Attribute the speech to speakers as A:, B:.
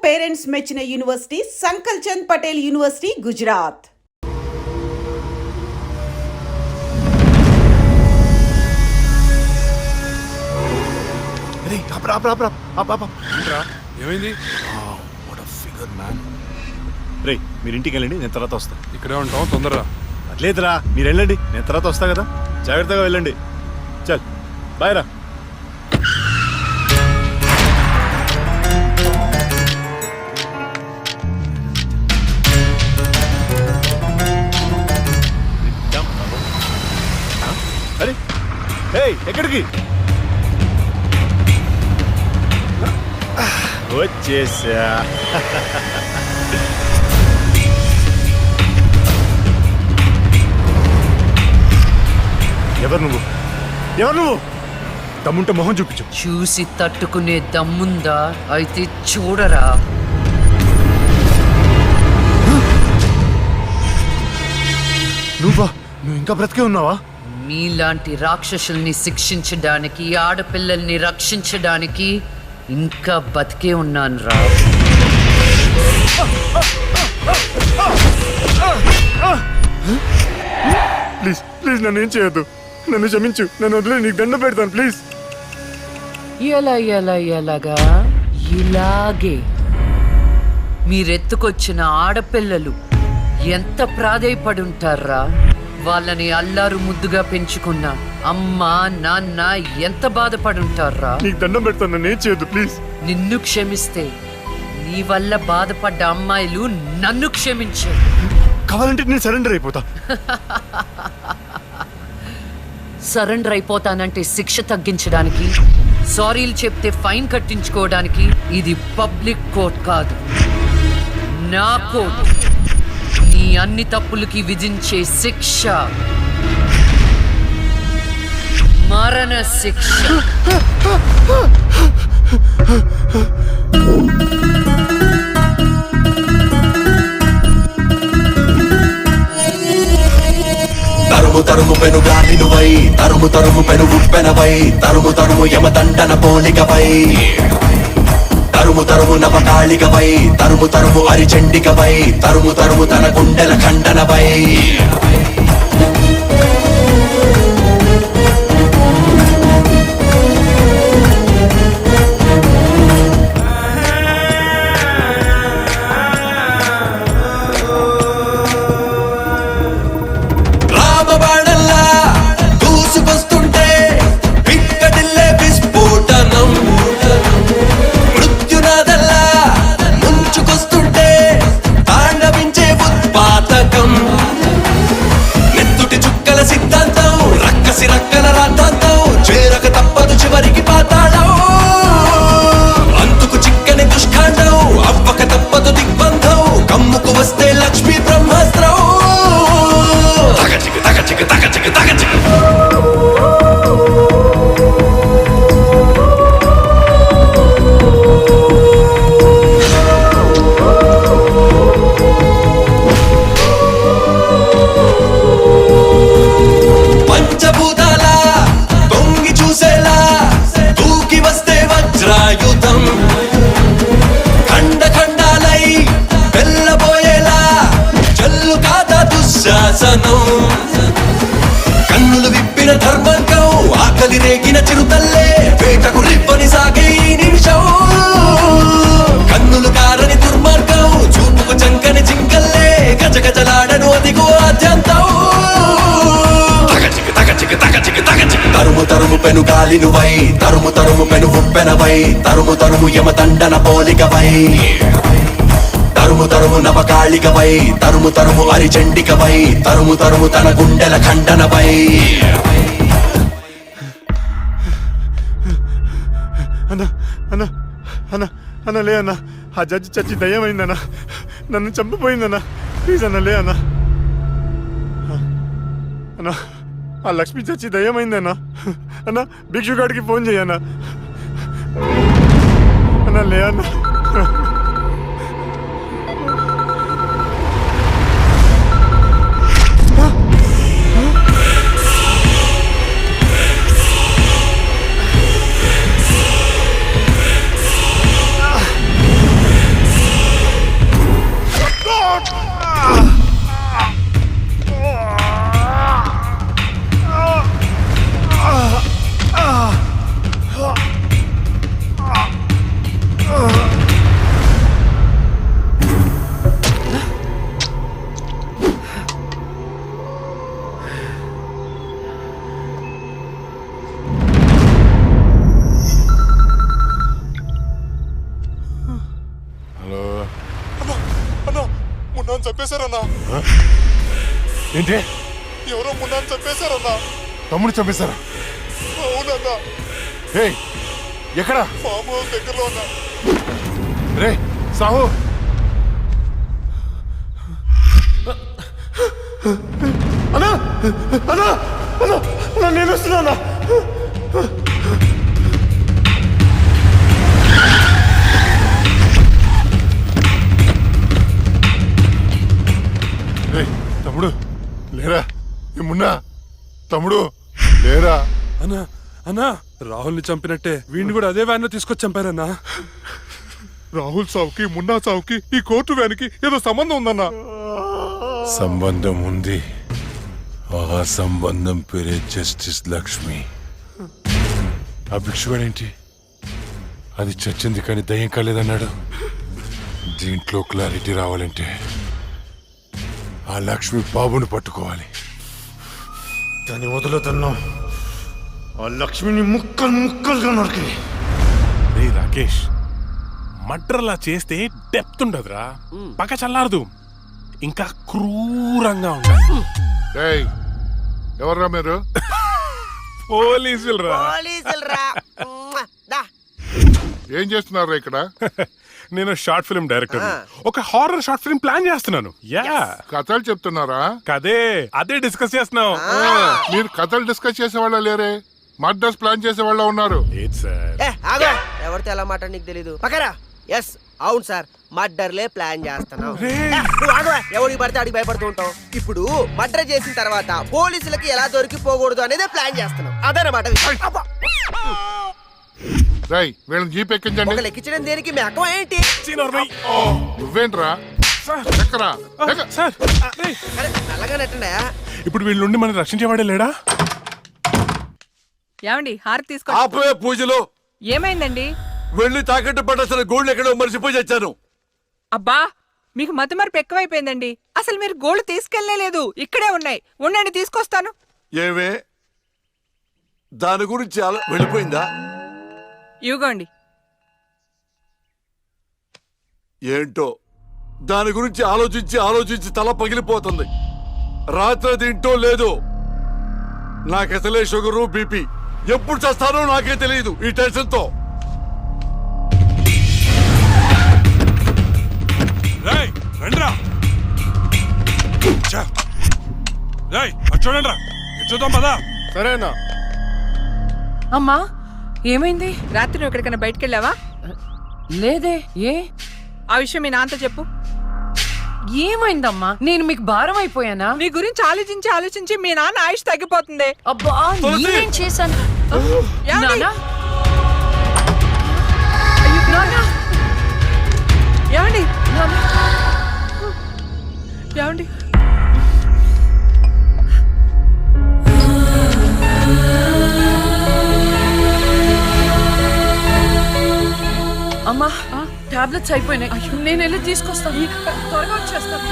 A: Parents మెచ్చిన university సంకల్ Chand Patel university, Gujarat.
B: ఏమైంది?
C: రే, మీరు ఇంటికి వెళ్ళండి, నేను తర్వాత వస్తా.
B: ఇక్కడే ఉంటాం, తొందరగా.
C: లేదురా, మీరు వెళ్ళండి, నేను తర్వాత వస్తా కదా. జాగ్రత్తగా వెళ్ళండి. చల్, బాయ్ రా. అరే, ఎక్కడికి వచ్చేసా? ఎవరు నువ్వు? దమ్ముంటే మొహం చూపించు.
D: చూసి తట్టుకునే దమ్ముందా? అయితే చూడరా.
C: నువ్వు ఇంకా బ్రతికే ఉన్నావా?
D: మీలాంటి రాక్షసుల్ని శిక్షించడానికి, ఆడపిల్లల్ని రక్షించడానికి ఇంకా బతికే ఉన్నాను రా.
C: ప్లీజ్ ప్లీజ్, నన్ను ఏం చేయొద్దు. నన్ను క్షమించు, నన్ను వదిలే, నీకు దండం పెడతాను ప్లీజ్.
D: ఎలాగా? ఇలాగే మీరెత్తుకొచ్చిన ఆడపిల్లలు ఎంత ప్రాధేయపడి ఉంటారా? వాళ్ళని అల్లారు ముద్దుగా పెంచుకున్న అమ్మ నాన్న ఎంత బాధపడి ఉంటారా?
C: నీకు దండం పెడతాను, నన్ను ఏం చేయొద్దు ప్లీజ్.
D: నిన్ను క్షమిస్తే నీ వల్ల బాధపడ్డ అమ్మాయిలు నన్ను క్షమించే.
C: కావాలంటే నేను సరెండర్ అయిపోతా.
D: సరెండర్ అయిపోతానంటే శిక్ష తగ్గించడానికి, సారీలు చెప్తే ఫైన్ కట్టించుకోవడానికి. ఇది పబ్లిక్ కోర్ట్ కాదు, నా కోర్ట్. నీ అన్ని తప్పులకి విధించే శిక్ష మరణ శిక్ష.
E: తరుము తరుము పెను గాలినువై, తరుము తరుము పెను ఉప్పెనవై, తరుము తరుము యమదండన పోలికవై, తరుము తరుము నవకాళికవై, తరుము తరుము అరిచండికవై, తరుము తరుము తన గుండెల ఖండనవై. కన్నులు విప్పిన ధర్మంగం, ఆకలి రేగిన చిరుతల్లే, వేటకు రివ్వని సాగే ఈ నిమిషం. కన్నులు కారని దుర్మార్గం, చూపుకు చంకని చింకల్లే, గజగజలాడను అదిగో ఆద్యంతం. తరుము తరుము పెను గాలినువై, తరుము తరుము పెను ఉప్పెనవై, తరుము తరుము యమదండన పోలికవై, తరుము తరుము నవకాళికవై, తరుము తరుము అరిచండికవై, తరుము తరుము తన గుండెల ఖండనవై.
C: అన్న లే అన్న, ఆ జడ్జి చచ్చి దయ్యమైందన్న, నన్ను చంపిపోయిందన్న. ప్లీజ్ అన్న లే అన్న. అన్న, ఆ లక్ష్మి చచ్చి దయ్యమైందన్న. అన్న, భిక్షుగాడికి ఫోన్ చేయన్న. అన్న లే అన్న. మున్నాను చంపేశారన్నా.
B: ఏంటి?
C: ఎవరో మున్నాను చంపేశారన్నా.
B: తమ్ముడు చంపేశారా?
C: అవునన్నా.
B: ఏయ్ ఎక్కడ?
C: ఫామ్ హౌస్ దగ్గరలో ఉన్నా.
B: రే సాహు,
C: అన్నా అన్నా అన్నా అన్నా నేను వస్తున్నా.
B: రే తమ్ముడు లేరా? ఏమున్నా తమ్ముడు లేరా?
F: అన్నా అన్నా, రాహుల్ని చంపినట్టే వీడిని కూడా అదే వ్యాన్ లో తీసుకొచ్చి చంపారన్నా.
C: రాహుల్ సావుకి మున్నా సావుకి ఈ కోర్టు వ్యానికి ఏదో సంబంధం ఉందన్నా.
B: సంబంధం ఉంది. ఆ సంబంధం పేరే జస్టిస్ లక్ష్మి. ఆ భిక్షువాడేంటి? అది చచ్చింది కానీ దయ్యం కాలేదన్నాడు. దీంట్లో క్లారిటీ రావాలంటే ఆ లక్ష్మి బాబుని పట్టుకోవాలి.
C: దాన్ని వదులుతున్నాం. ఆ లక్ష్మిని ముక్కలు ముక్కలుగా నరికి.
F: రే రాకేష్, మర్డర్లా చేస్తే డెప్త్ ఉండదురా, పక్క చల్లారదు, ఇంకా క్రూరంగా ఉండాలి.
B: ఎవర్రా మీరు?
F: పోలీసులు రా.
B: ఏం చేస్తున్నారు ఇక్కడ?
F: నేను షార్ట్ ఫిల్మ్ డైరెక్టర్, ఒక హారర్ షార్ట్ ఫిల్మ్ ప్లాన్ చేస్తున్నాను. యా,
B: కథలు చెప్తున్నారా?
F: కదే అదే డిస్కస్ చేస్తున్నాం.
B: మీరు కథలు డిస్కస్ చేసే వాళ్ళ లేరే, మర్డర్స్ ప్లాన్ చేసే వాళ్ళ ఉన్నారు.
F: లేదు సార్.
G: ఎవరితో ఎలా మాట నీకు తెలీదు. పక్కరా. ఎస్ అవును సార్, మర్డర్లే ప్లాన్ చేస్తున్నాం.
F: రే.
G: నువ్వు ఆగవా? ఎవడికి పడితే అడిగి భయపడుతూ ఉంటావు. ఇప్పుడు మర్డర్ చేసిన తర్వాత పోలీసులకి ఎలా దొరికిపోకూడదు అనేది ప్లాన్ చేస్తున్నాం. అదనమాట విషయం. అబ్బా.
B: రై వీళ్ళని జీప్ ఎక్కించండి.
G: ఒక లెక్కించడం దేనికి మీ అక్కం ఏంటి?
B: నువ్వేంట్రా? ఎక్కరా?
F: సార్,
G: అరే, నల్లగా నెట్టండా.
F: ఇప్పుడు వీళ్ళ నుండి మనం రక్షించేవాడే లేడా?
H: ఏమండి హారతి తీసుకో.
I: ఆపే పూజలు.
H: ఏమైందండి?
I: వెళ్ళి తాకట్టు పట్టాల్సిన గోల్డ్ ఎక్కడో మర్చిపోయి వచ్చాను.
H: అబ్బా మీకు మతిమరుపు ఎక్కువైపోయిందండి. అసలు మీరు గోల్డ్ తీసుకెళ్లేదు, ఇక్కడే ఉన్నాయి. ఉండండి తీసుకొస్తాను.
I: ఏమే దాని గురించి వెళ్ళిపోయిందా?
H: ఇవ్వండి.
I: ఏంటో దాని గురించి ఆలోచించి ఆలోచించి తల పగిలిపోతుంది. రాత్రి తింటో లేదు. నాకసలే షుగరు బీపీ. ఎప్పుడు చేస్తానో నాకే తెలియదు ఈ టెన్షన్ తో.
F: చూడండి రా, చూద్దాం పదా.
C: సరేనా?
D: అమ్మా ఏమైంది?
H: రాత్రి నువ్వు ఎక్కడికైనా బయటకు వెళ్ళావా?
D: లేదే. ఏ?
H: ఆ విషయం మీ నాన్నతో చెప్పు.
D: ఏమైందమ్మా? నేను మీకు భారం అయిపోయానా?
H: నీ గురించి ఆలోచించి ఆలోచించి మీ నాన్న ఆయుష్ తగ్గిపోతుంది.
D: అబ్బా నేనేం చేశాను?
H: ఏమండి?
D: నాన్నా? అయ్యో, నాన్నా!
H: ఏమండి?
D: నాన్నా!
H: ఏమండి?
D: అమ్మా టాబ్లెట్స్ అయిపోయినాయి. నేను వెళ్ళి తీసుకొస్తాను. త్వరగా వచ్చేస్తాను.